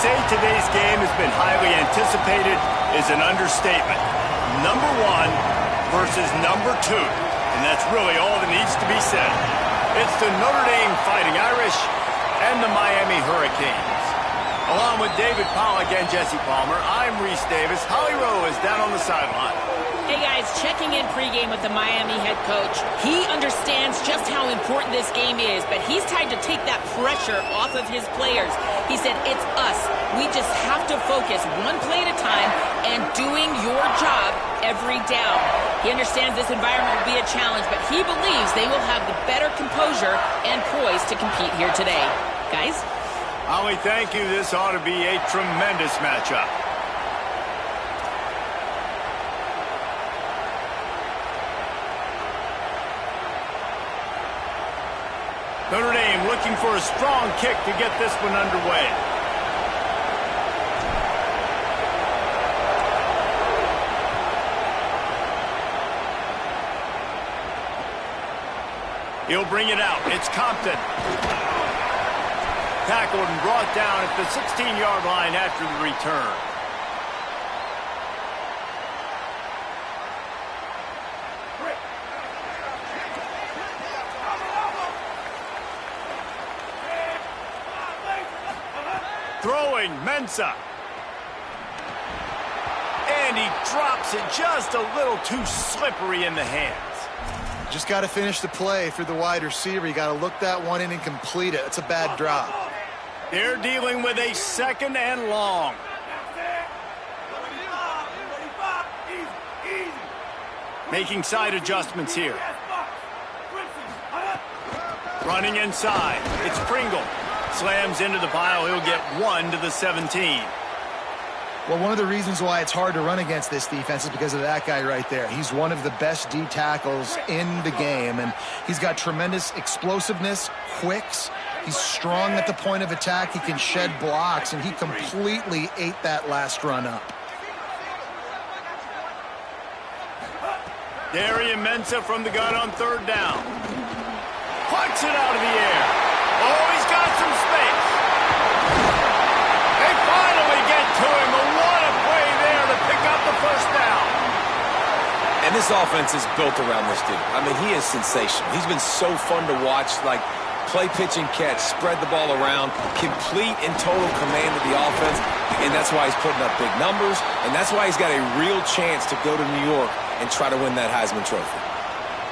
say today's game has been highly anticipated is an understatement. Number 1 versus number 2. And that's really all that needs to be said. It's the Notre Dame Fighting Irish and the Miami Hurricanes. Along with David Pollack and Jesse Palmer, I'm Reese Davis. Holly Rowe is down on the sideline. Hey guys, checking in pregame with the Miami head coach. He understands just how important this game is, but he's tried to take that pressure off of his players. He said, it's us. We just have to focus one play at a time and doing your job every down. He understands this environment will be a challenge, but he believes they will have the better composure and poise to compete here today. Guys? Holly, thank you. This ought to be a tremendous matchup. Notre Dame looking for a strong kick to get this one underway. He'll bring it out. It's Compton. Tackled and brought down at the 16-yard line after the return. Throwing, Mensah. And he drops it just a little too slippery in the hands. Just got to finish the play for the wide receiver. You got to look that one in and complete it. It's a bad drop. They're dealing with a 2nd and long. Making side adjustments here. Running inside. It's Pringle. Slams into the pile. He'll get 1 to the 17. Well, one of the reasons why it's hard to run against this defense is because of that guy right there. He's one of the best D tackles in the game, and he's got tremendous explosiveness, quicks. He's strong at the point of attack. He can shed blocks, and he completely ate that last run up. Darian Mensah from the gun on 3rd down. Plucks it out of the air. Oh, he's got some space. They finally get to him. What a play there to pick up the 1st down. And this offense is built around this dude. I mean, he is sensational. He's been so fun to watch, like play, pitch, and catch, spread the ball around, complete and total command of the offense, and that's why he's putting up big numbers, and that's why he's got a real chance to go to New York and try to win that Heisman Trophy.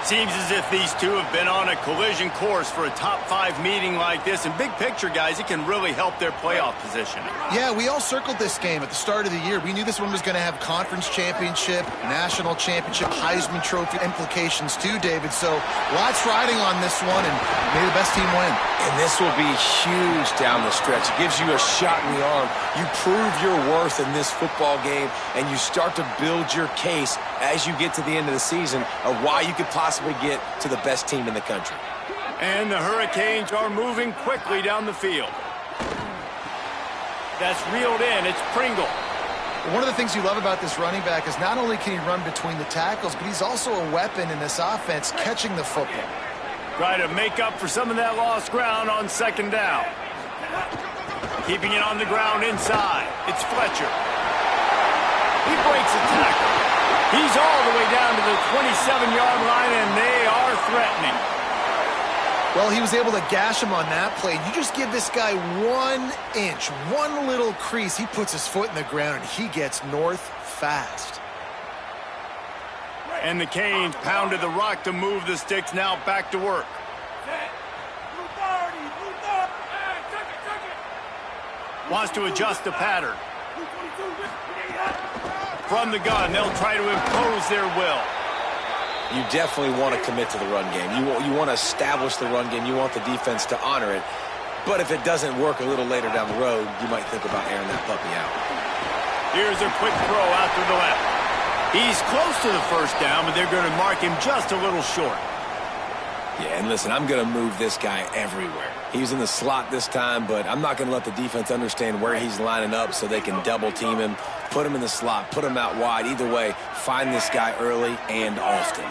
Seems as if these two have been on a collision course for a top-5 meeting like this. And big picture, guys, it can really help their playoff position. Yeah, we all circled this game at the start of the year. We knew this one was going to have conference championship, national championship, Heisman Trophy implications too, David. So lots riding on this one, and may the best team win. And this will be huge down the stretch. It gives you a shot in the arm. You prove your worth in this football game, and you start to build your case as you get to the end of the season of why you could possibly get to the best team in the country. And the Hurricanes are moving quickly down the field. That's reeled in. It's Pringle. One of the things you love about this running back is not only can he run between the tackles, but he's also a weapon in this offense catching the football. Try to make up for some of that lost ground on 2nd down. Keeping it on the ground inside. It's Fletcher. He breaks a tackle. He's all the way down to the 27-yard line, and they are threatening. Well, he was able to gash him on that play. You just give this guy 1 inch, one little crease. He puts his foot in the ground, and he gets north fast. And the Canes pounded the rock to move the sticks. Now back to work. Wants to adjust the pattern. From the gun, they'll try to impose their will. You definitely want to commit to the run game. You want to establish the run game. You want the defense to honor it. But if it doesn't work a little later down the road, you might think about airing that puppy out. Here's a quick throw out to the left. He's close to the 1st down, but they're going to mark him just a little short. Yeah, and listen, I'm going to move this guy everywhere. He's in the slot this time, but I'm not going to let the defense understand where he's lining up so they can double team him, put him in the slot, put him out wide. Either way, find this guy early and often.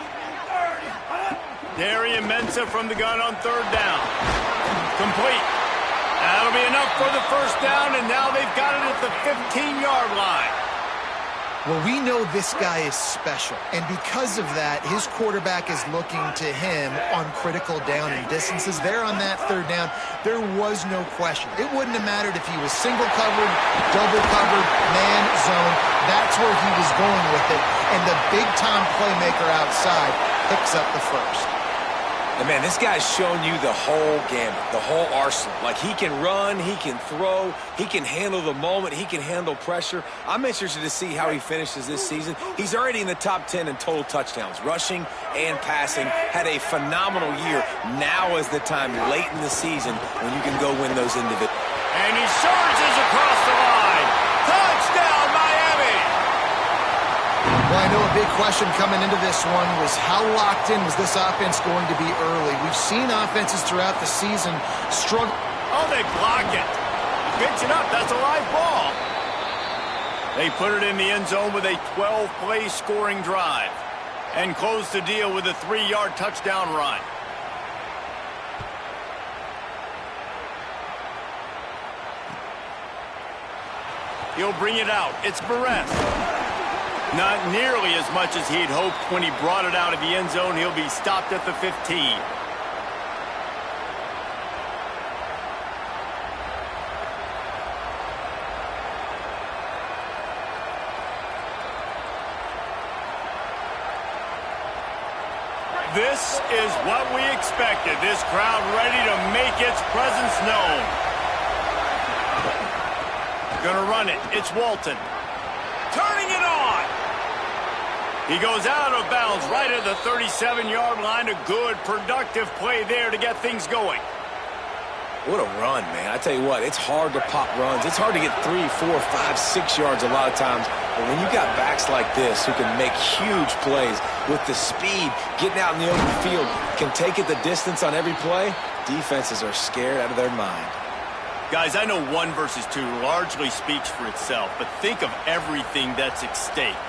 Darian Mensah from the gun on 3rd down. Complete. That'll be enough for the first down, and now they've got it at the 15-yard line. Well, we know this guy is special, and because of that, his quarterback is looking to him on critical down and distances. There on that third down, there was no question. It wouldn't have mattered if he was single covered, double covered, man, zone. That's where he was going with it, and the big-time playmaker outside picks up the first. And, man, this guy's shown you the whole gamut, the whole arsenal. Like, he can run, he can throw, he can handle the moment, he can handle pressure. I'm interested to see how he finishes this season. He's already in the top 10 in total touchdowns, rushing and passing. Had a phenomenal year. Now is the time late in the season when you can go win those individuals. And he surges across the line. Touchdown, Miami! Well, I know a big question coming into this one was how locked in was this offense going to be early? We've seen offenses throughout the season struggle. Oh, they block it. Picks it up. That's a live ball. They put it in the end zone with a 12-play scoring drive and close the deal with a 3-yard touchdown run. He'll bring it out. It's Perez. Not nearly as much as he'd hoped when he brought it out of the end zone. He'll be stopped at the 15. This is what we expected. This crowd ready to make its presence known. Gonna run it. It's Walton. Turning it on. He goes out of bounds right at the 37-yard line. A good, productive play there to get things going. What a run, man. I tell you what, it's hard to pop runs. It's hard to get 3, 4, 5, 6 yards a lot of times. But when you got backs like this who can make huge plays with the speed, getting out in the open field, can take it the distance on every play, defenses are scared out of their mind. Guys, I know 1 versus 2 largely speaks for itself, but think of everything that's at stake.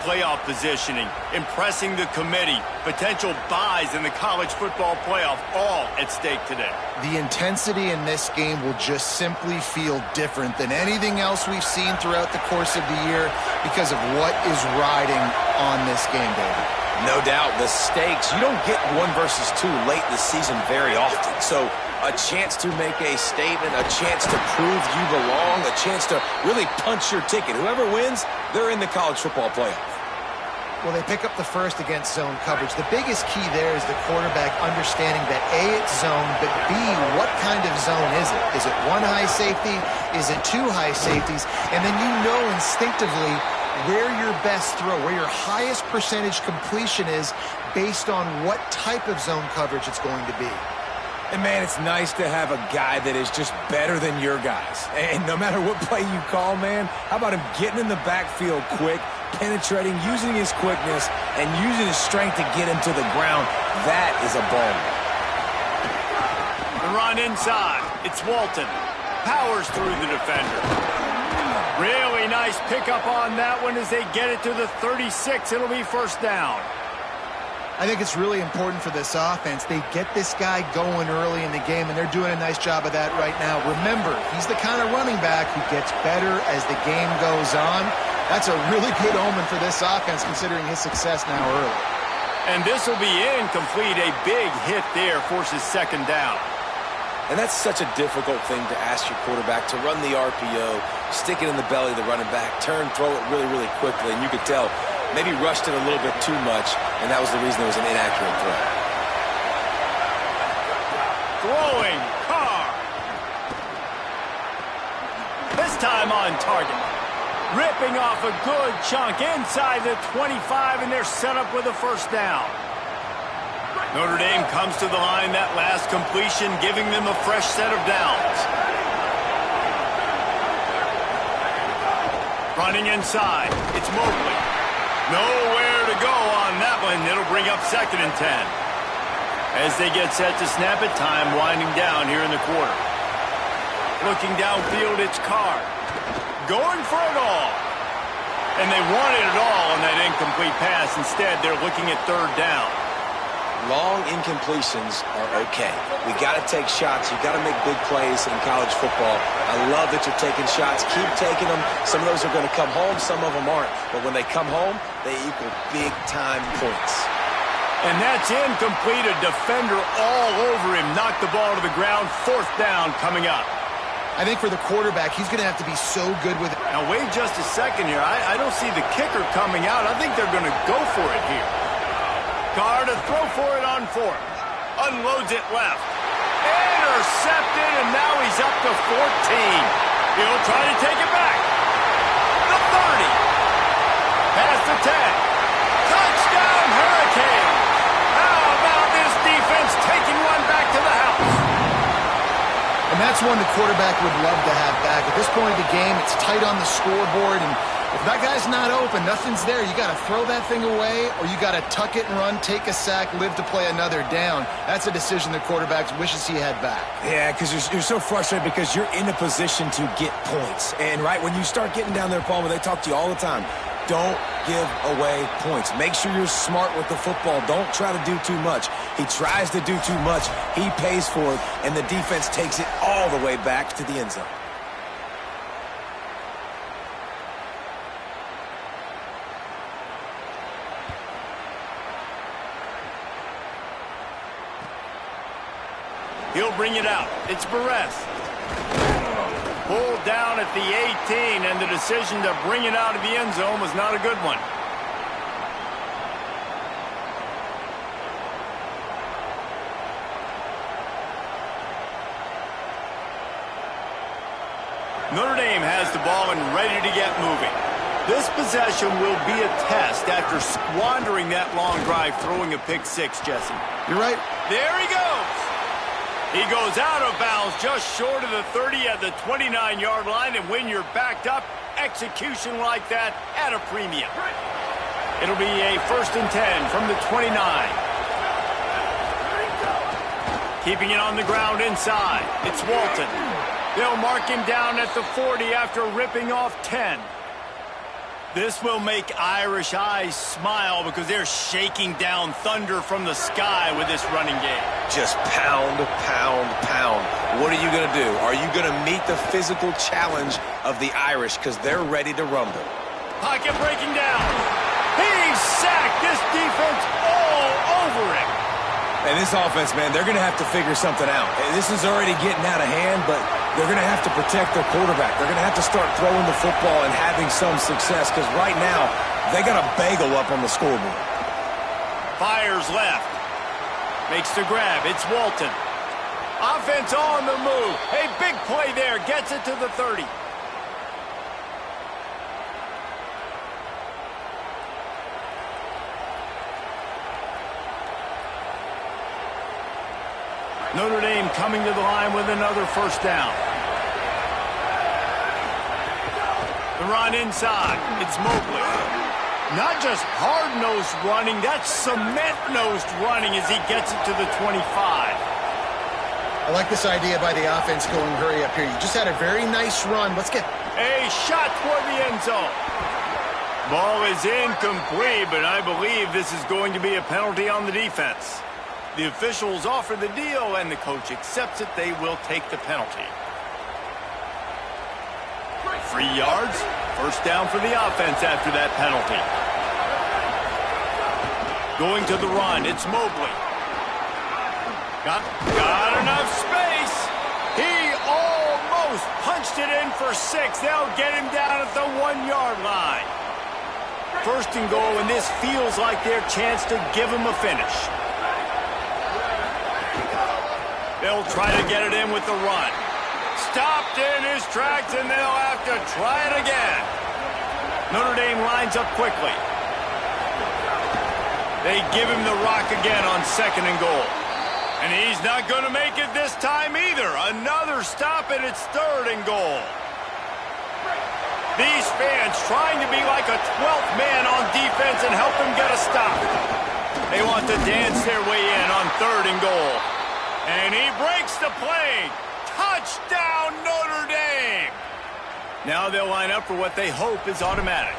Playoff positioning, impressing the committee, potential buys in the college football playoff, all at stake today. The intensity in this game will just simply feel different than anything else we've seen throughout the course of the year because of what is riding on this game, David. No doubt, the stakes. You don't get 1 versus 2 late in the season very often. So a chance to make a statement, a chance to prove you belong, a chance to really punch your ticket. Whoever wins, they're in the college football playoff. Well, they pick up the first against zone coverage. The biggest key there is the quarterback understanding that A, it's zone, but B, what kind of zone is it? Is it 1 high safety? Is it 2 high safeties? And then you know instinctively where your best throw, where your highest percentage completion is based on what type of zone coverage it's going to be. And, man, it's nice to have a guy that is just better than your guys. And no matter what play you call, man, how about him getting in the backfield quick, penetrating, using his quickness, and using his strength to get him to the ground? That is a ball. The run inside. It's Walton. Powers through the defender. Really nice pickup on that one as they get it to the 36. It'll be first down. I think it's really important for this offense. They get this guy going early in the game, and they're doing a nice job of that right now. Remember, he's the kind of running back who gets better as the game goes on. That's a really good omen for this offense, considering his success now early. And this will be incomplete. A big hit there forces second down. And that's such a difficult thing to ask your quarterback, to run the RPO, stick it in the belly of the running back, turn, throw it really, really quickly, and you could tell maybe rushed it a little bit too much, and that was the reason it was an inaccurate throw. Throwing, Carr. This time on target. Ripping off a good chunk inside the 25, and they're set up with a first down. Notre Dame comes to the line that last completion, giving them a fresh set of downs. Running inside, it's Mobley. Nowhere to go on that one. It'll bring up 2nd and 10. As they get set to snap it, time winding down here in the quarter. Looking downfield, it's Carr. Going for it all. And they wanted it all on that incomplete pass. Instead, they're looking at 3rd down. long incompletions are okay. We got to take shots. You got to make big plays in college football. I love that you're taking shots. Keep taking them. Some of those are going to come home. Some of them aren't. But when they come home, they equal big-time points. And that's incomplete. A defender all over him. Knocked the ball to the ground. 4th down coming up. I think for the quarterback, he's going to have to be so good with it. Now, wait just a second here. I don't see the kicker coming out. I think they're going to go for it here. Carr to throw for it on 4th. Unloads it left. Intercepted, and now he's up to 14. He'll try to take it back. The 30. Past the 10. Touchdown, Hurricanes. How about this defense taking one back to the house? And that's one the quarterback would love to have back. At this point of the game, it's tight on the scoreboard, and if that guy's not open, nothing's there. You got to throw that thing away, or you got to tuck it and run, take a sack, live to play another down. That's a decision the quarterback wishes he had back. Yeah, because you're so frustrated because you're in a position to get points. And, right, when you start getting down there, Palmer, they talk to you all the time. Don't give away points. Make sure you're smart with the football. Don't try to do too much. He tries to do too much. He pays for it, and the defense takes it all the way back to the end zone. He'll bring it out. It's Barres. Pulled down at the 18, and the decision to bring it out of the end zone was not a good one. Notre Dame has the ball and ready to get moving. This possession will be a test after squandering that long drive, throwing a pick 6, Jesse. You're right. There he goes. He goes out of bounds just short of the 30 at the 29-yard line, and when you're backed up, execution like that at a premium. It'll be a 1st and 10 from the 29. Keeping it on the ground inside. It's Walton. They'll mark him down at the 40 after ripping off 10. This will make Irish eyes smile because they're shaking down thunder from the sky with this running game. Just pound, pound, pound. What are you going to do? Are you going to meet the physical challenge of the Irish because they're ready to rumble? Pocket breaking down. He's sacked. This defense all over him. And this offense, man, they're going to have to figure something out. This is already getting out of hand, but they're going to have to protect their quarterback. They're going to have to start throwing the football and having some success because right now they got a bagel up on the scoreboard. Fires left. Makes the grab. It's Walton. Offense on the move. A big play there. Gets it to the 30. Notre Dame coming to the line with another 1st down. The run inside. It's Mobley. Not just hard-nosed running, that's cement-nosed running as he gets it to the 25. I like this idea by the offense going hurry up here. You just had a very nice run. Let's get a shot toward the end zone. Ball is incomplete, but I believe this is going to be a penalty on the defense. The officials offer the deal, and the coach accepts it. They will take the penalty. 3 yards. 1st down for the offense after that penalty. Going to the run. It's Mobley. Got enough space. He almost punched it in for 6. They'll get him down at the 1-yard line. 1st and goal, and this feels like their chance to give him a finish. They'll try to get it in with the run. Stopped in his tracks, and they'll have to try it again. Notre Dame lines up quickly. They give him the rock again on 2nd and goal. And he's not going to make it this time either. Another stop, and it's 3rd and goal. These fans trying to be like a 12th man on defense and help them get a stop. They want to dance their way in on 3rd and goal. And he breaks the play. Touchdown, Notre Dame. Now they'll line up for what they hope is automatic.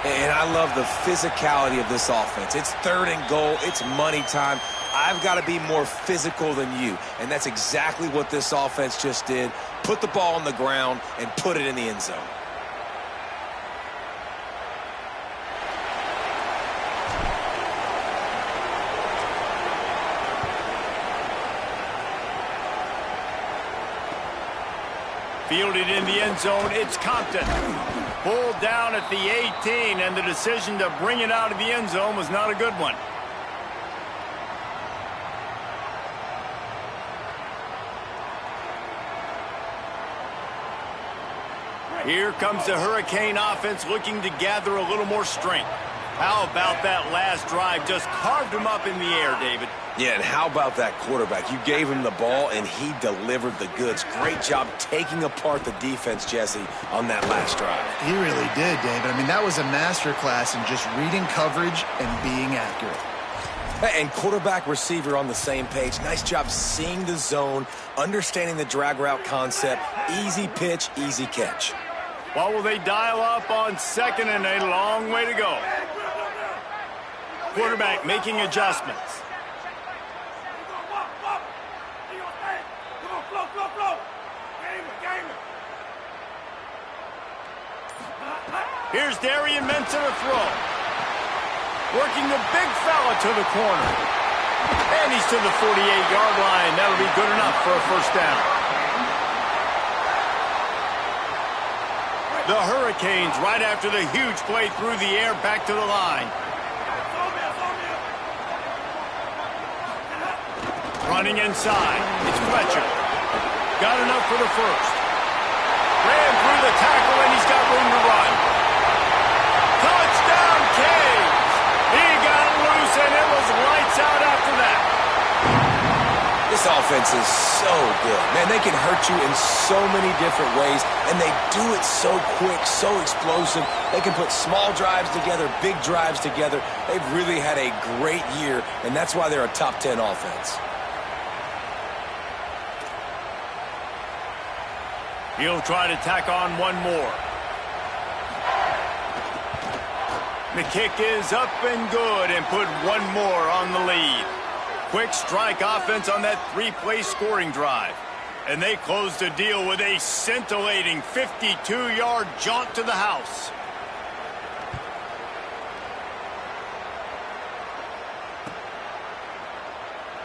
And I love the physicality of this offense. It's 3rd and goal. It's money time. I've got to be more physical than you. And that's exactly what this offense just did. Put the ball on the ground and put it in the end zone. Fielded in the end zone, it's Compton. Pulled down at the 18, and the decision to bring it out of the end zone was not a good one. Here comes the Hurricane offense looking to gather a little more strength. How about that last drive? Just carved him up in the air, David. Yeah, and how about that quarterback? You gave him the ball, and he delivered the goods. Great job taking apart the defense, Jesse, on that last drive. He really did, David. I mean, that was a masterclass in just reading coverage and being accurate. And quarterback receiver on the same page. Nice job seeing the zone, understanding the drag route concept. Easy pitch, easy catch. What will they dial up on 2nd and a long way to go? Quarterback making adjustments. Here's Darian Mensah to throw. Working the big fella to the corner. And he's to the 48-yard line. That'll be good enough for a first down. The Hurricanes, right after the huge play through the air, back to the line. Running inside. It's Fletcher. Got enough for the first. Ran through the tackle, and he's got room to run. Touchdown, Canes! He got loose, and it was lights out after that. This offense is so good. Man, they can hurt you in so many different ways, and they do it so quick, so explosive. They can put small drives together, big drives together. They've really had a great year, and that's why they're a top 10 offense. He'll try to tack on one more. The kick is up and good, and put one more on the lead. Quick strike offense on that 3-play scoring drive. And they close the deal with a scintillating 52-yard jaunt to the house.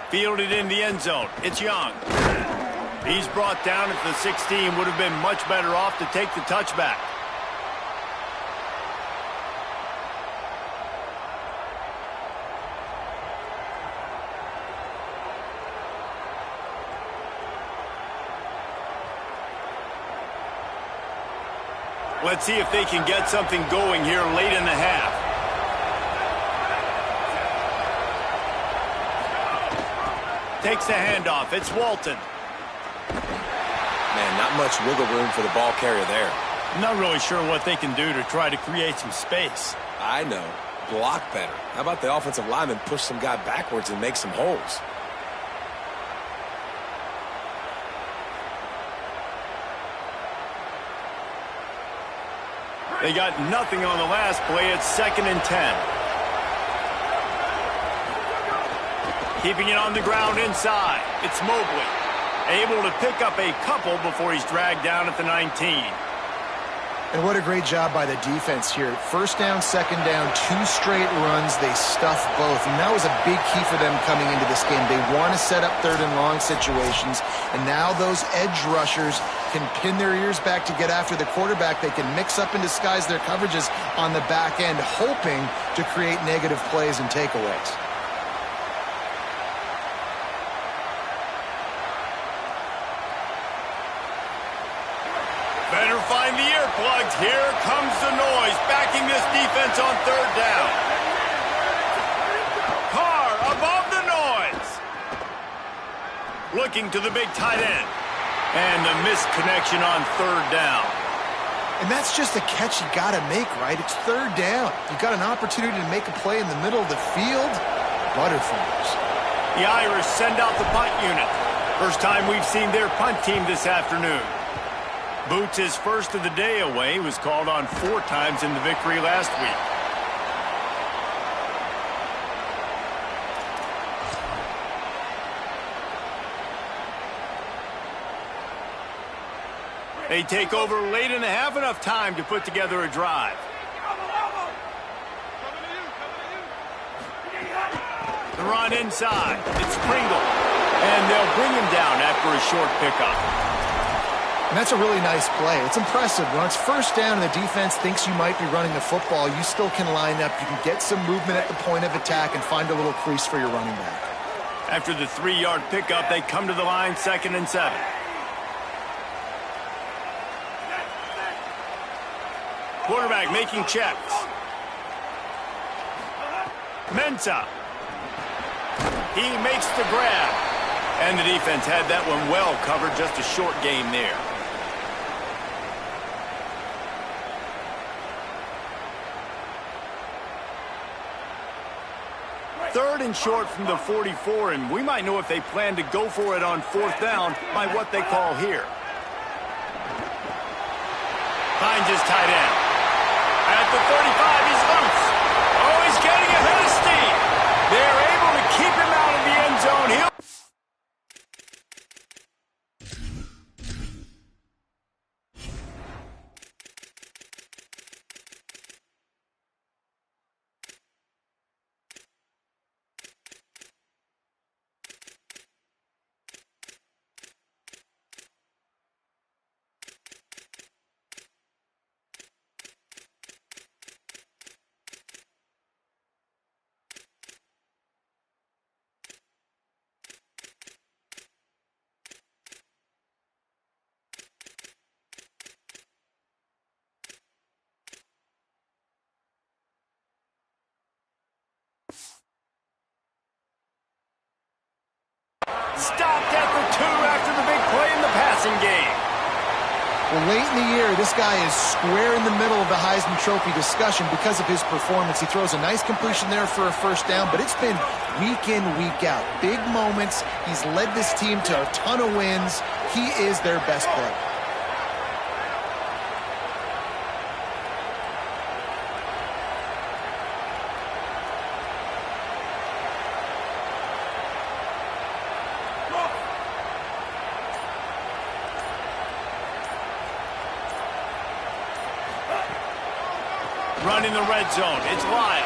Fielded in the end zone. It's Young. He's brought down at the 16. Would have been much better off to take the touchback. Let's see if they can get something going here late in the half. Takes the handoff. It's Walton. Man, not much wiggle room for the ball carrier there. I'm not really sure what they can do to try to create some space. I know. Block better. How about the offensive lineman push some guy backwards and make some holes? They got nothing on the last play. It's 2nd and 10. Keeping it on the ground inside. It's Mobley. Able to pick up a couple before he's dragged down at the 19. And what a great job by the defense here. First down, second down, 2 straight runs. They stuffed both. And that was a big key for them coming into this game. They want to set up 3rd and long situations. And now those edge rushers can pin their ears back to get after the quarterback. They can mix up and disguise their coverages on the back end, hoping to create negative plays and takeaways. Better find the earplugs. Here comes the noise, backing this defense on 3rd down. Carr above the noise. Looking to the big tight end. And the missed connection on 3rd down. And that's just a catch you got to make, right? It's 3rd down. You got an opportunity to make a play in the middle of the field. Butterfingers. The Irish send out the punt unit. First time we've seen their punt team this afternoon. Boots his first of the day away. He was called on 4 times in the victory last week. They take over late in the half, enough time to put together a drive. The run inside. It's Pringle. And they'll bring him down after a short pickup. And that's a really nice play. It's impressive. When it's first down and the defense thinks you might be running the football, you still can line up. You can get some movement at the point of attack and find a little crease for your running back. After the 3-yard pickup, they come to the line 2nd and 7. Quarterback making checks. Mensah. He makes the grab. And the defense had that one well covered. Just a short game there. Third and short from the 44, and we might know if they plan to go for it on 4th down by what they call here. Finds his tight end. At the 35, he's loose. Oh, he's getting ahead of steam. They're able to keep him out of the end zone. Stopped at the 2 after the big play in the passing game. Well, late in the year, this guy is square in the middle of the Heisman Trophy discussion because of his performance. He throws a nice completion there for a first down, but it's been week in, week out. Big moments. He's led this team to a ton of wins. He is their best player. Run in the red zone. It's Lyle.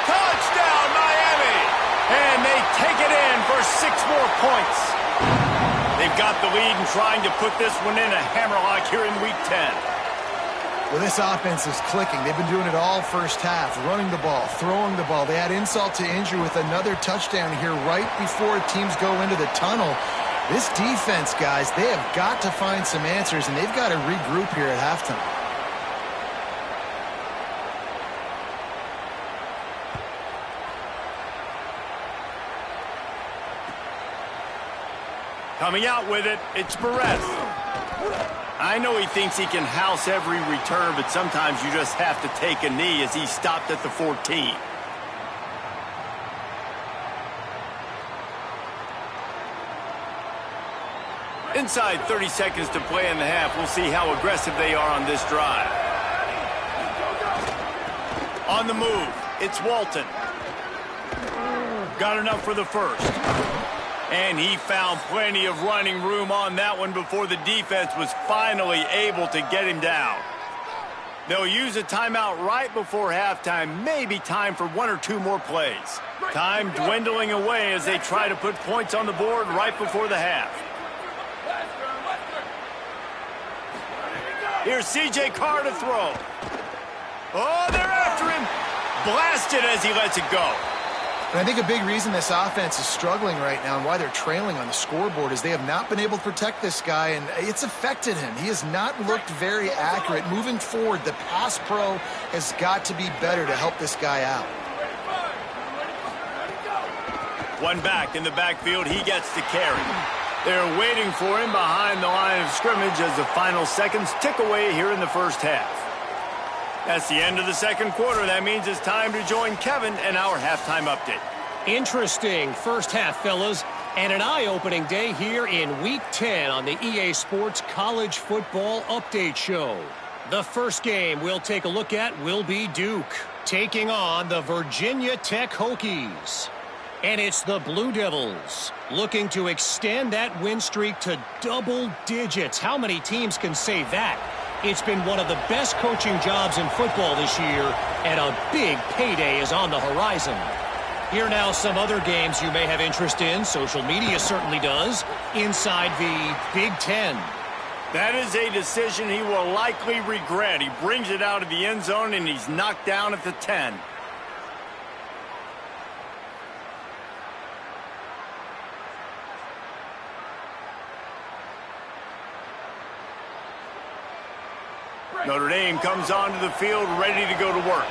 Touchdown, Miami! And they take it in for 6 more points. They've got the lead and trying to put this one in a hammerlock here in Week 10. Well, this offense is clicking. They've been doing it all first half, running the ball, throwing the ball. They had insult to injury with another touchdown here right before teams go into the tunnel. This defense, guys, they have got to find some answers, and they've got to regroup here at halftime. Coming out with it, it's Perez. I know he thinks he can house every return, but sometimes you just have to take a knee as he stopped at the 14. Inside 30 seconds to play in the half. We'll see how aggressive they are on this drive. On the move, it's Walton. Got enough for the first. And he found plenty of running room on that one before the defense was finally able to get him down. They'll use a timeout right before halftime. Maybe time for 1 or 2 more plays. Time dwindling away as they try to put points on the board right before the half. Here's C.J. Carr to throw. Oh, they're after him. Blasted as he lets it go. And I think a big reason this offense is struggling right now and why they're trailing on the scoreboard is they have not been able to protect this guy, and it's affected him. He has not looked very accurate. Moving forward, the pass pro has got to be better to help this guy out. One back in the backfield, he gets the carry. They're waiting for him behind the line of scrimmage as the final seconds tick away here in the first half. That's the end of the second quarter. That means it's time to join Kevin and our halftime update. Interesting first half, fellas. And an eye-opening day here in Week 10 on the EA Sports College Football Update Show. The first game we'll take a look at will be Duke, taking on the Virginia Tech Hokies. And it's the Blue Devils looking to extend that win streak to double digits. How many teams can say that? It's been one of the best coaching jobs in football this year, and a big payday is on the horizon. Here now some other games you may have interest in. Social media certainly does. Inside the Big Ten. That is a decision he will likely regret. He brings it out of the end zone, and he's knocked down at the 10. Notre Dame comes onto the field ready to go to work.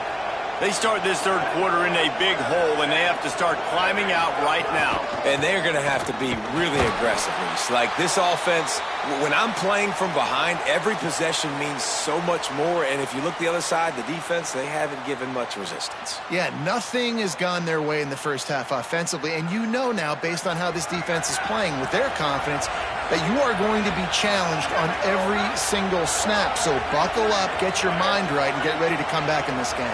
They start this third quarter in a big hole, and they have to start climbing out right now. And they're going to have to be really aggressive, Reese. Like this offense, when I'm playing from behind, every possession means so much more. And if you look the other side, the defense, they haven't given much resistance. Yeah, nothing has gone their way in the first half offensively. And you know now, based on how this defense is playing with their confidence, that you are going to be challenged on every single snap. So buckle up, get your mind right, and get ready to come back in this game.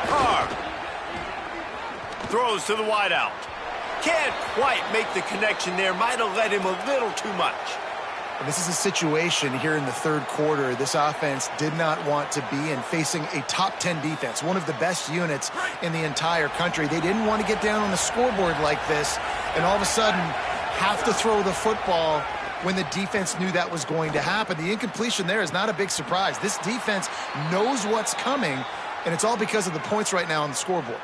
Carr throws to the wideout. Can't quite make the connection there. Might have led him a little too much. And this is a situation here in the third quarter this offense did not want to be in, facing a top 10 defense, one of the best units in the entire country. They didn't want to get down on the scoreboard like this and all of a sudden have to throw the football when the defense knew that was going to happen. The incompletion there is not a big surprise. This defense knows what's coming, and it's all because of the points right now on the scoreboard.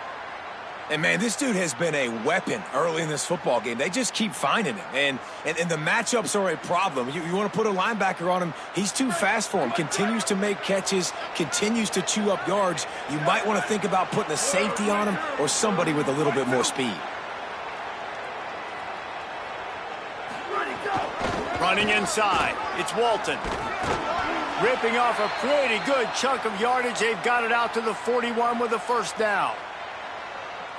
And, man, this dude has been a weapon early in this football game. They just keep finding him. And the matchups are a problem. You want to put a linebacker on him, he's too fast for him. Continues to make catches, continues to chew up yards. You might want to think about putting a safety on him or somebody with a little bit more speed. Running inside, it's Walton. Ripping off a pretty good chunk of yardage. They've got it out to the 41 with a first down.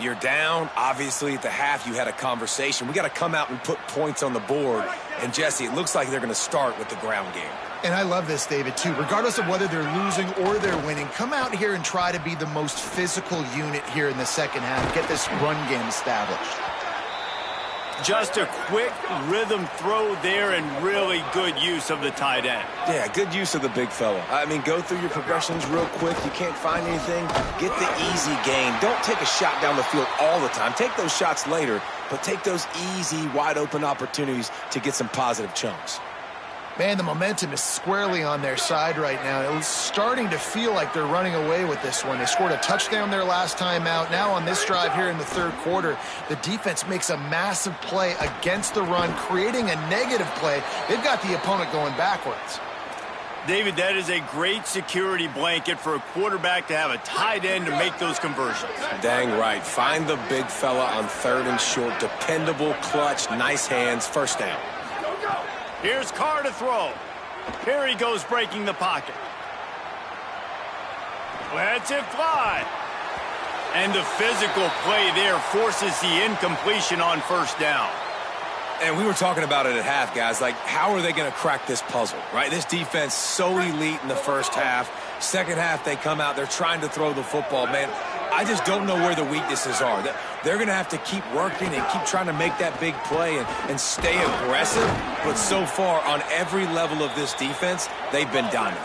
You're down. Obviously, at the half, you had a conversation. We got to come out and put points on the board. And, Jesse, it looks like they're going to start with the ground game. And I love this, David, too. Regardless of whether they're losing or they're winning, come out here and try to be the most physical unit here in the second half. Get this run game established. Just a quick rhythm throw there and really good use of the tight end. Yeah, good use of the big fella. I mean, go through your progressions real quick. You can't find anything, get the easy gain. Don't take a shot down the field all the time. Take those shots later, but take those easy, wide-open opportunities to get some positive chunks. Man, the momentum is squarely on their side right now. It was starting to feel like they're running away with this one. They scored a touchdown their last time out. Now on this drive here in the third quarter, the defense makes a massive play against the run, creating a negative play. They've got the opponent going backwards. David, that is a great security blanket for a quarterback to have a tight end to make those conversions. Dang right. Find the big fella on third and short. Dependable, clutch, nice hands, first down. Here's Carr to throw. Here he goes breaking the pocket. Lets it fly. And the physical play there forces the incompletion on first down. And we were talking about it at half, guys. Like, how are they going to crack this puzzle, right? This defense so elite in the first half. Second half, they come out. They're trying to throw the football. Man, I just don't know where the weaknesses are. They're going to have to keep working and keep trying to make that big play and stay aggressive. But so far, on every level of this defense, they've been dominant.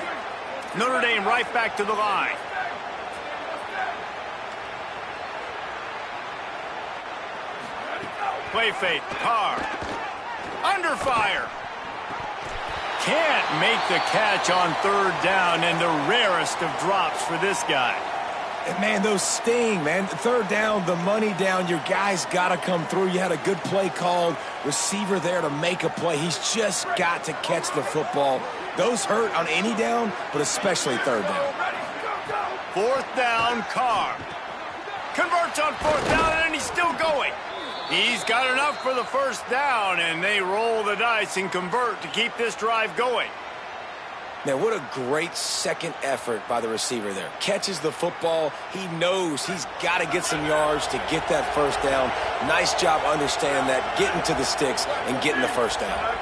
Notre Dame right back to the line. Play fake. Carr. Under fire. Can't make the catch on third down, and the rarest of drops for this guy. And man, those sting, man. Third down, the money down. Your guy's got to come through. You had a good play called. Receiver there to make a play. He's just got to catch the football. Those hurt on any down, but especially third down. Fourth down, Carr. Converts on fourth down, and he's still going. He's got enough for the first down, and they roll the dice and convert to keep this drive going. Man, what a great second effort by the receiver there. Catches the football. He knows he's got to get some yards to get that first down. Nice job understanding that, getting to the sticks and getting the first down.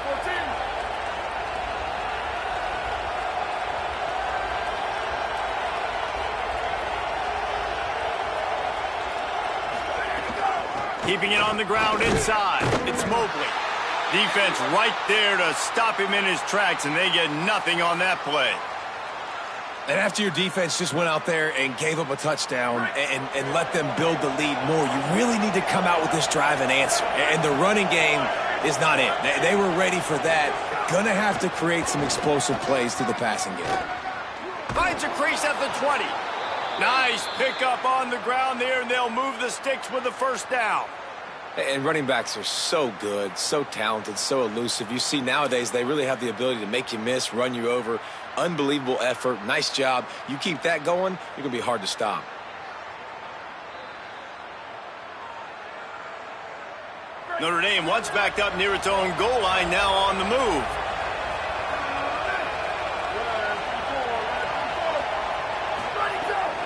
Keeping it on the ground inside. It's Mobley. Defense right there to stop him in his tracks, and they get nothing on that play. And after your defense just went out there and gave up a touchdown and let them build the lead more, you really need to come out with this drive and answer. And the running game is not it. They were ready for that. Gonna have to create some explosive plays through the passing game. Finds a crease at the 20. Nice pickup on the ground there, and they'll move the sticks with the first down. And running backs are so good, so talented, so elusive. You see nowadays they really have the ability to make you miss, run you over. Unbelievable effort. Nice job. You keep that going, you're going to be hard to stop. Notre Dame once backed up near its own goal line, now on the move.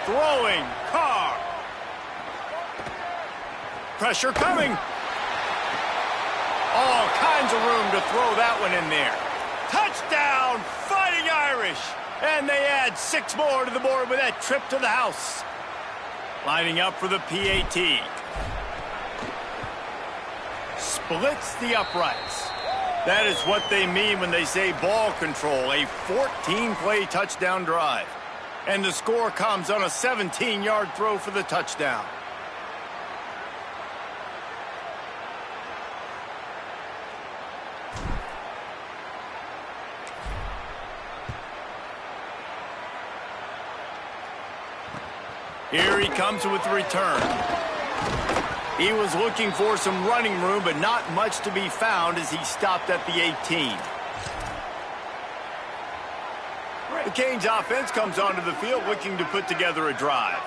Throwing, Carr. Pressure coming. All kinds of room to throw that one in there. Touchdown, Fighting Irish. And they add 6 more to the board with that trip to the house. Lining up for the PAT. Splits the uprights. That is what they mean when they say ball control. A 14-play touchdown drive. And the score comes on a 17-yard throw for the touchdown. Here he comes with the return. He was looking for some running room, but not much to be found as he stopped at the 18. The Canes offense comes onto the field looking to put together a drive.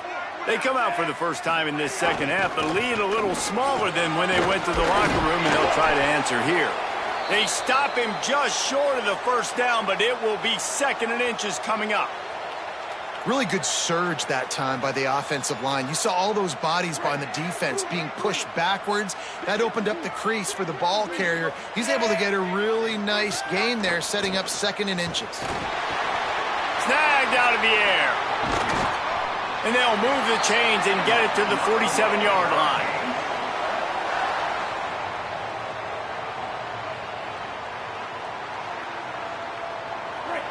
They come out for the first time in this second half. The lead a little smaller than when they went to the locker room, and they'll try to answer here. They stop him just short of the first down, but it will be 2nd and inches coming up. Really good surge that time by the offensive line. You saw all those bodies by the defense being pushed backwards. That opened up the crease for the ball carrier. He's able to get a really nice gain there, setting up 2nd and inches. Snagged out of the air. And they'll move the chains and get it to the 47-yard line.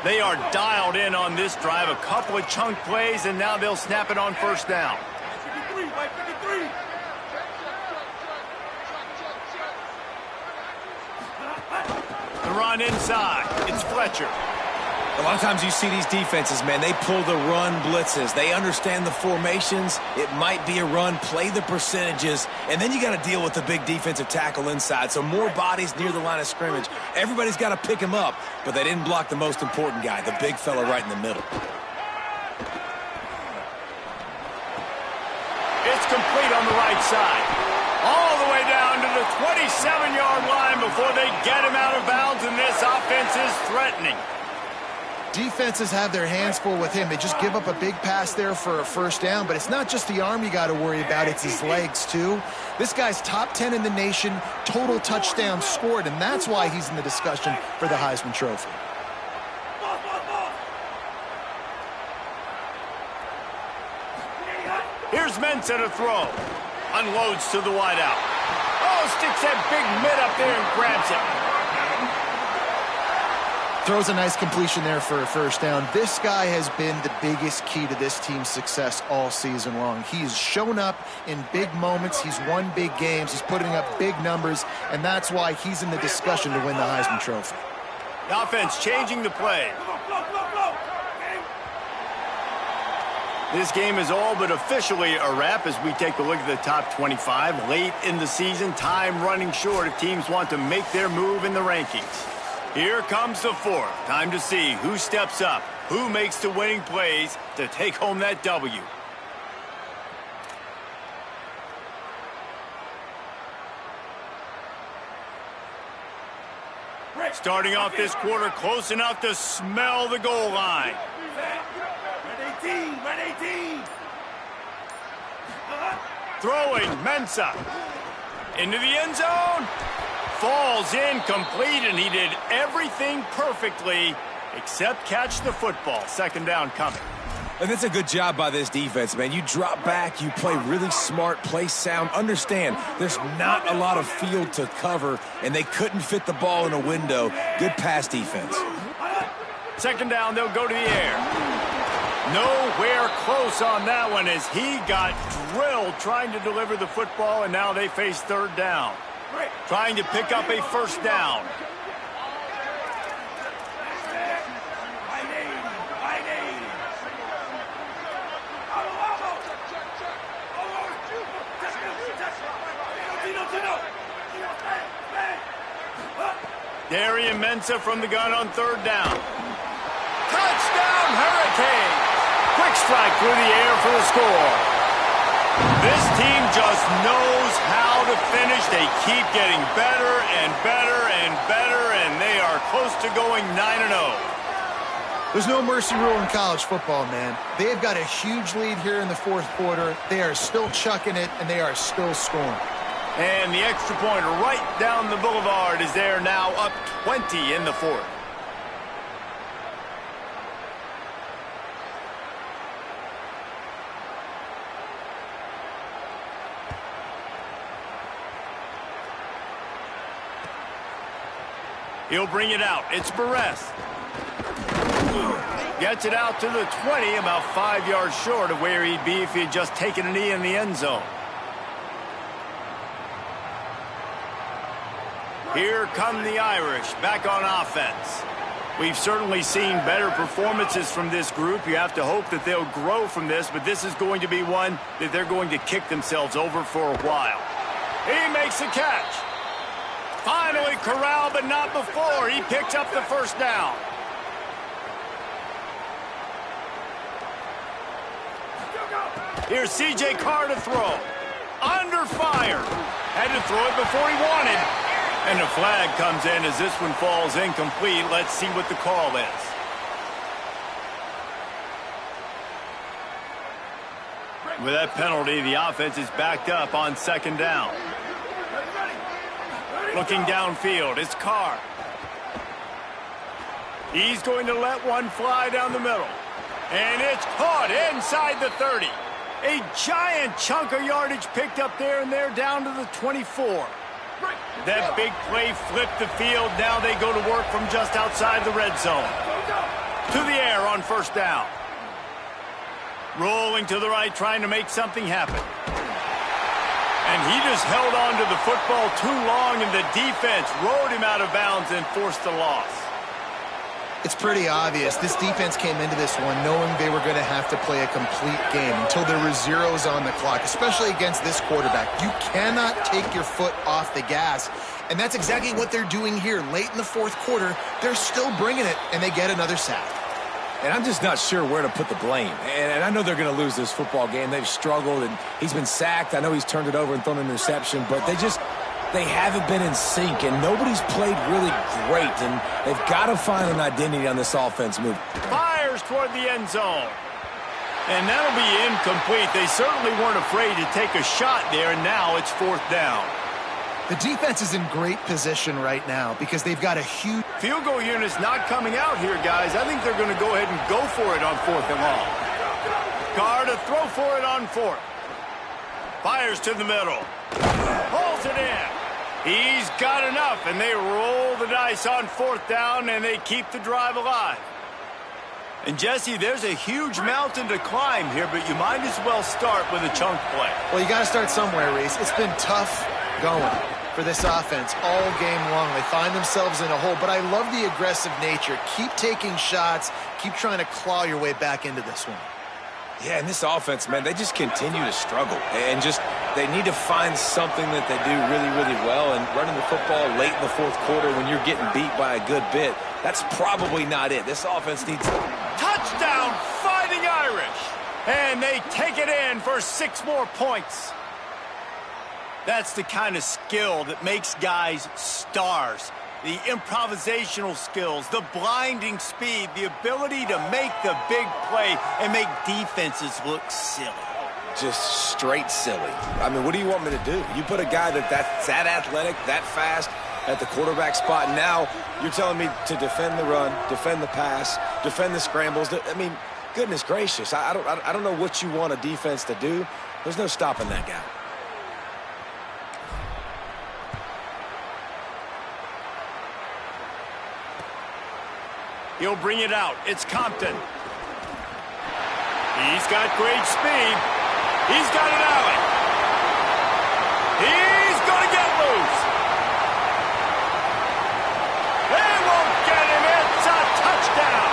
They are dialed in on this drive. A couple of chunk plays, and now they'll snap it on first down. The run inside. It's Fletcher. A lot of times you see these defenses, man, they pull the run blitzes. They understand the formations. It might be a run, play the percentages, and then you got to deal with the big defensive tackle inside. So more bodies near the line of scrimmage. Everybody's got to pick him up, but they didn't block the most important guy, the big fella right in the middle. It's complete on the right side. All the way down to the 27-yard line before they get him out of bounds, and this offense is threatening. Defenses have their hands full with him. They just give up a big pass there for a first down, but it's not just the arm you got to worry about, it's his legs too. This guy's top 10 in the nation, total touchdowns scored, and that's why he's in the discussion for the Heisman Trophy. Here's Mensah to throw. Unloads to the wideout. Oh, sticks that big mid up there and grabs it. Throws a nice completion there for a first down. This guy has been the biggest key to this team's success all season long. He's shown up in big moments. He's won big games. He's putting up big numbers, and that's why he's in the discussion to win the Heisman Trophy. The offense changing the play. This game is all but officially a wrap as we take a look at the top 25. Late in the season, time running short if teams want to make their move in the rankings. Here comes the fourth. Time to see who steps up, who makes the winning plays to take home that W. Starting off this quarter close enough to smell the goal line. Throwing, Mensah. Into the end zone. Falls incomplete, and he did everything perfectly except catch the football. Second down coming. And that's a good job by this defense, man. You drop back, you play really smart, play sound. Understand, there's not a lot of field to cover, and they couldn't fit the ball in a window. Good pass defense. Second down, they'll go to the air. Nowhere close on that one as he got drilled trying to deliver the football, and now they face third down. Trying to pick up a first down. Darian Mensah from the gun on third down. Touchdown, Hurricane! Quick strike through the air for the score. This team just knows how to finish. They keep getting better and better and better, and they are close to going 9-0. There's no mercy rule in college football, man. They've got a huge lead here in the fourth quarter. They are still chucking it, and they are still scoring. And the extra point right down the boulevard is there now, up 20 in the fourth. He'll bring it out. It's Barres. Gets it out to the 20, about 5 yards short of where he'd be if he had just taken a knee in the end zone. Here come the Irish, back on offense. We've certainly seen better performances from this group. You have to hope that they'll grow from this, but this is going to be one that they're going to kick themselves over for a while. He makes a catch. Finally corralled, but not before. He picks up the first down. Here's C.J. Carr to throw. Under fire. Had to throw it before he wanted. And a flag comes in as this one falls incomplete. Let's see what the call is. With that penalty, the offense is backed up on second down. Looking downfield, it's Carr. He's going to let one fly down the middle. And it's caught inside the 30. A giant chunk of yardage picked up there, and they're down to the 24. That big play flipped the field. Now they go to work from just outside the red zone. To the air on first down. Rolling to the right, trying to make something happen. And he just held on to the football too long, and the defense rode him out of bounds and forced the loss. It's pretty obvious. This defense came into this one knowing they were going to have to play a complete game until there were zeros on the clock, especially against this quarterback. You cannot take your foot off the gas, and that's exactly what they're doing here. Late in the fourth quarter, they're still bringing it, and they get another sack. And I'm just not sure where to put the blame. And I know they're going to lose this football game. They've struggled, and he's been sacked. I know he's turned it over and thrown an interception, but they haven't been in sync, and nobody's played really great, and they've got to find an identity on this offense move. Fires toward the end zone. And that'll be incomplete. They certainly weren't afraid to take a shot there, and now it's fourth down. The defense is in great position right now because they've got a huge... Field goal unit's not coming out here, guys. I think they're going to go ahead and go for it on fourth and long. Carr to throw for it on fourth. Fires to the middle. Pulls it in. He's got enough, and they roll the dice on fourth down, and they keep the drive alive. And, Jesse, there's a huge mountain to climb here, but you might as well start with a chunk play. Well, you got to start somewhere, Reese. It's been tough going for this offense all game long. They find themselves in a hole, but I love the aggressive nature. Keep taking shots. Keep trying to claw your way back into this one. Yeah, and this offense, man, they just continue to struggle. And they need to find something that they do really, really well. And running the football late in the fourth quarter when you're getting beat by a good bit, that's probably not it. This offense needs... Touchdown, Fighting Irish! And they take it in for 6 more points. That's the kind of skill that makes guys stars. the improvisational skills, the blinding speed, the ability to make the big play and make defenses look silly. Just straight silly. I mean, what do you want me to do? You put a guy that's that athletic, that fast at the quarterback spot, and now you're telling me to defend the run, defend the pass, defend the scrambles. I mean, goodness gracious. I don't know what you want a defense to do. There's no stopping that guy. He'll bring it out. It's Compton. He's got great speed. He's got an alley. He's going to get loose. They won't get him. It's a touchdown.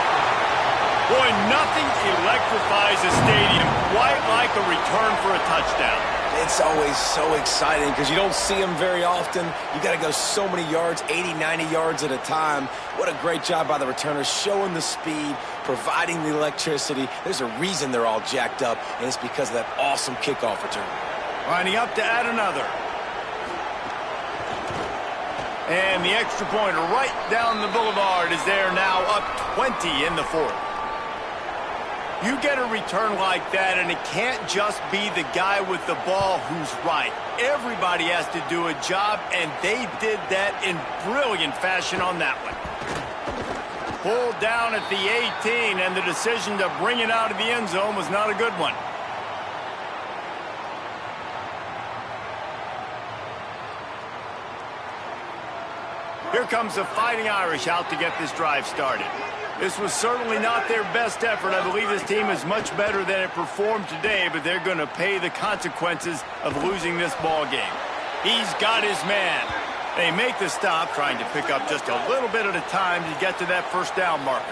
Boy, nothing electrifies a stadium quite like a return for a touchdown. It's always so exciting because you don't see them very often. You got to go so many yards, 80, 90 yards at a time. What a great job by the returners, showing the speed, providing the electricity. There's a reason they're all jacked up, and it's because of that awesome kickoff return. Lining up to add another. And the extra point right down the boulevard is there now, up 20 in the fourth. You get a return like that, and it can't just be the guy with the ball who's right. Everybody has to do a job, and they did that in brilliant fashion on that one. Pulled down at the 18, and the decision to bring it out of the end zone was not a good one. Here comes the Fighting Irish out to get this drive started. This was certainly not their best effort. I believe this team is much better than it performed today, but they're going to pay the consequences of losing this ball game. He's got his man. They make the stop, trying to pick up just a little bit at a time to get to that first down marker.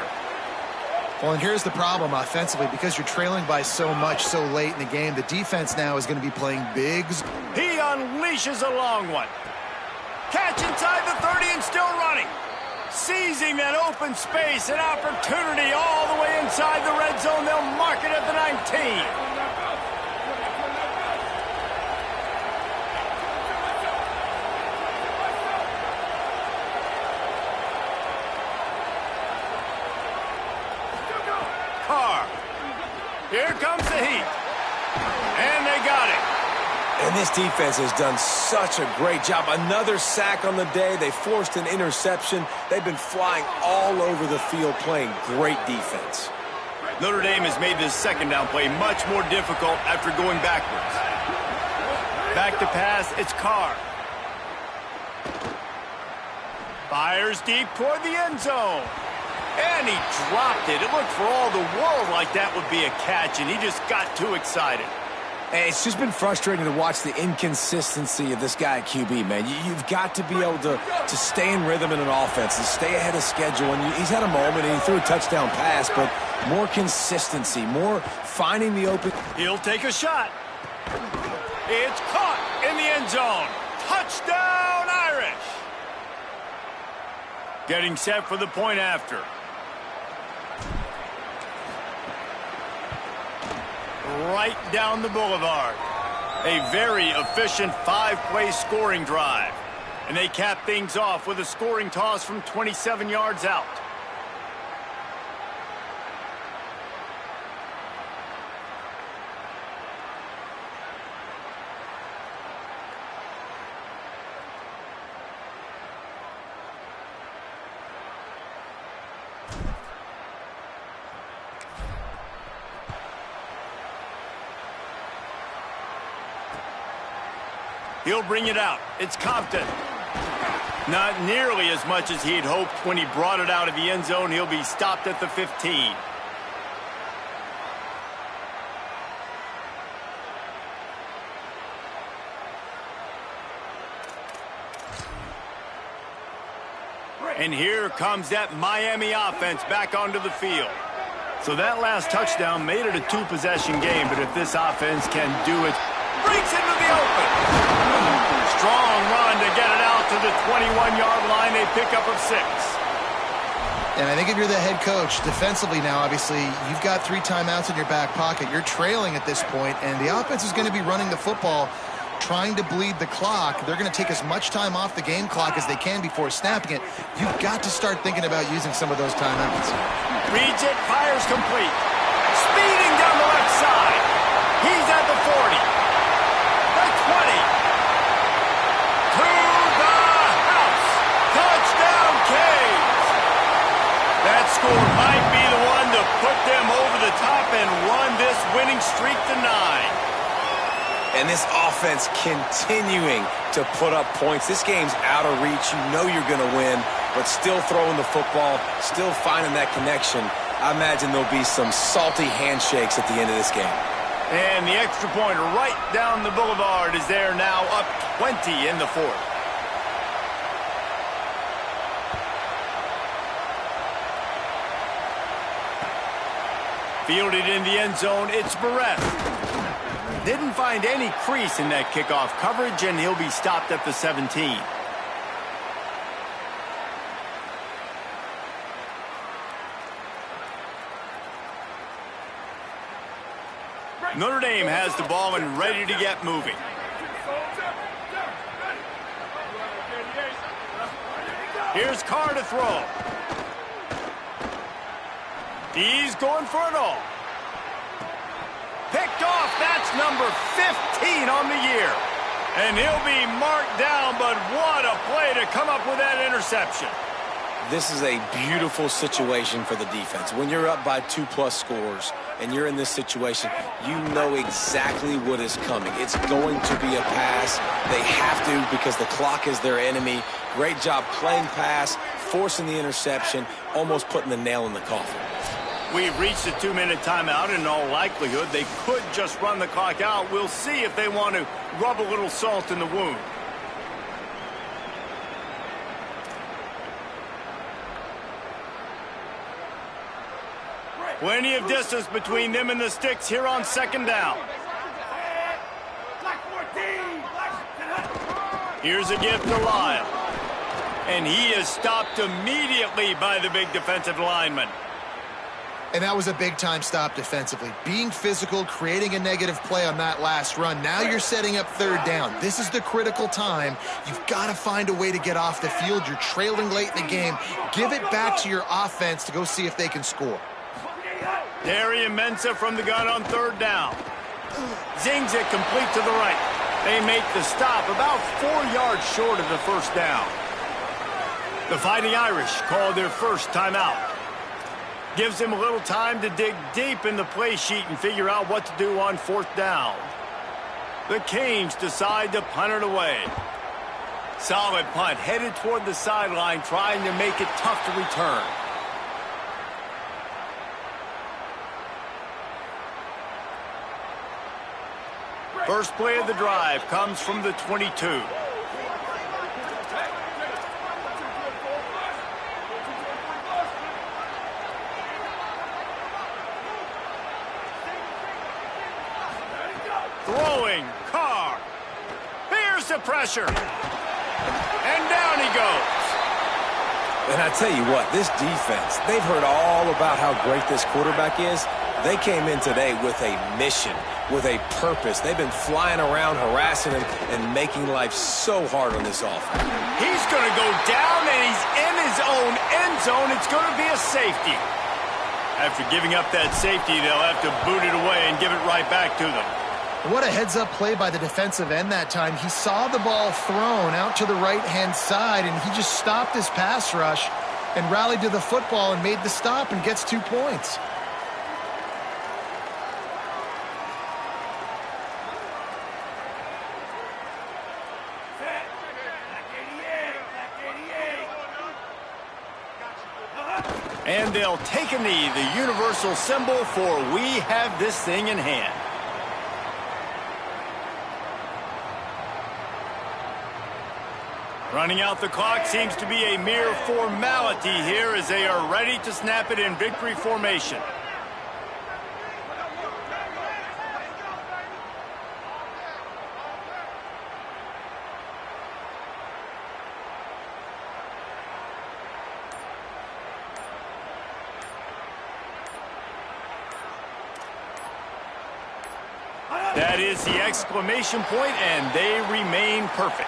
Well, and here's the problem offensively. Because you're trailing by so much so late in the game, the defense now is going to be playing bigs. He unleashes a long one. Catch inside the 30 and still running. Seizing that open space, an opportunity all the way inside the red zone. They'll mark it at the 19. Carr. Here comes the heat. And they got it. And this defense has done such a great job. Another sack on the day. They forced an interception. They've been flying all over the field playing great defense. Notre Dame has made this second down play much more difficult after going backwards. Back to pass, it's Carr. Fires deep toward the end zone. And he dropped it. It looked for all the world like that would be a catch, and he just got too excited. Hey, it's just been frustrating to watch the inconsistency of this guy at QB, man. You've got to be able to stay in rhythm in an offense and stay ahead of schedule. And he's had a moment, and he threw a touchdown pass, but more consistency, more finding the open. He'll take a shot. It's caught in the end zone. Touchdown, Irish. Getting set for the point after. Right down the boulevard. A very efficient 5-play scoring drive. And they cap things off with a scoring toss from 27 yards out. He'll bring it out. It's Compton. Not nearly as much as he'd hoped when he brought it out of the end zone. He'll be stopped at the 15. And here comes that Miami offense back onto the field. So that last touchdown made it a two-possession game, but if this offense can do it, breaks into the open. Strong run to get it out to the 21-yard line. They pick up of 6. And I think if you're the head coach, defensively now, obviously, you've got 3 timeouts in your back pocket. You're trailing at this point, and the offense is going to be running the football trying to bleed the clock. They're going to take as much time off the game clock as they can before snapping it. You've got to start thinking about using some of those timeouts. Reads it, fires complete. Speeding down the left side. He's at the 40. The 20. To the house. Touchdown, Canes. That score might be the one to put them over the top and run this winning streak to 9. And this offense continuing to put up points. This game's out of reach. You know you're going to win, but still throwing the football, still finding that connection. I imagine there'll be some salty handshakes at the end of this game. And the extra point right down the boulevard is there now, up 20 in the 4th. Fielded in the end zone, it's Barrett. Didn't find any crease in that kickoff coverage, and he'll be stopped at the 17. Notre Dame has the ball and ready to get moving. Here's Carr to throw. He's going for it all. Picked off. That's number 15 on the year. And he'll be marked down, but what a play to come up with that interception. This is a beautiful situation for the defense. When you're up by 2+ scores and you're in this situation, you know exactly what is coming. It's going to be a pass. They have to because the clock is their enemy. Great job playing pass, forcing the interception, almost putting the nail in the coffin. We've reached a 2-minute timeout. In all likelihood, they could just run the clock out. We'll see if they want to rub a little salt in the wound. Plenty of distance between them and the sticks here on 2nd down. Here's a gift to Lyle. And he is stopped immediately by the big defensive lineman. And that was a big-time stop defensively. Being physical, creating a negative play on that last run. Now you're setting up 3rd down. This is the critical time. You've got to find a way to get off the field. You're trailing late in the game. Give it back to your offense to go see if they can score. Darian Mensah from the gun on 3rd down. Zings it complete to the right. They make the stop about 4 yards short of the 1st down. The Fighting Irish called their first timeout. Gives him a little time to dig deep in the play sheet and figure out what to do on 4th down. The Canes decide to punt it away. Solid punt, headed toward the sideline, trying to make it tough to return. First play of the drive comes from the 22. Throwing, Carr. Here's the pressure. And down he goes. And I tell you what, this defense, they've heard all about how great this quarterback is. They came in today with a mission, with a purpose. They've been flying around, harassing him, and making life so hard on this offense. He's going to go down, and he's in his own end zone. It's going to be a safety. After giving up that safety, they'll have to boot it away and give it right back to them. What a heads-up play by the defensive end that time. He saw the ball thrown out to the right-hand side, and he just stopped his pass rush and rallied to the football and made the stop and gets 2 points. And they'll take a knee, the universal symbol for we have this thing in hand. Running out the clock seems to be a mere formality here as they are ready to snap it in victory formation. That is the exclamation point, and they remain perfect.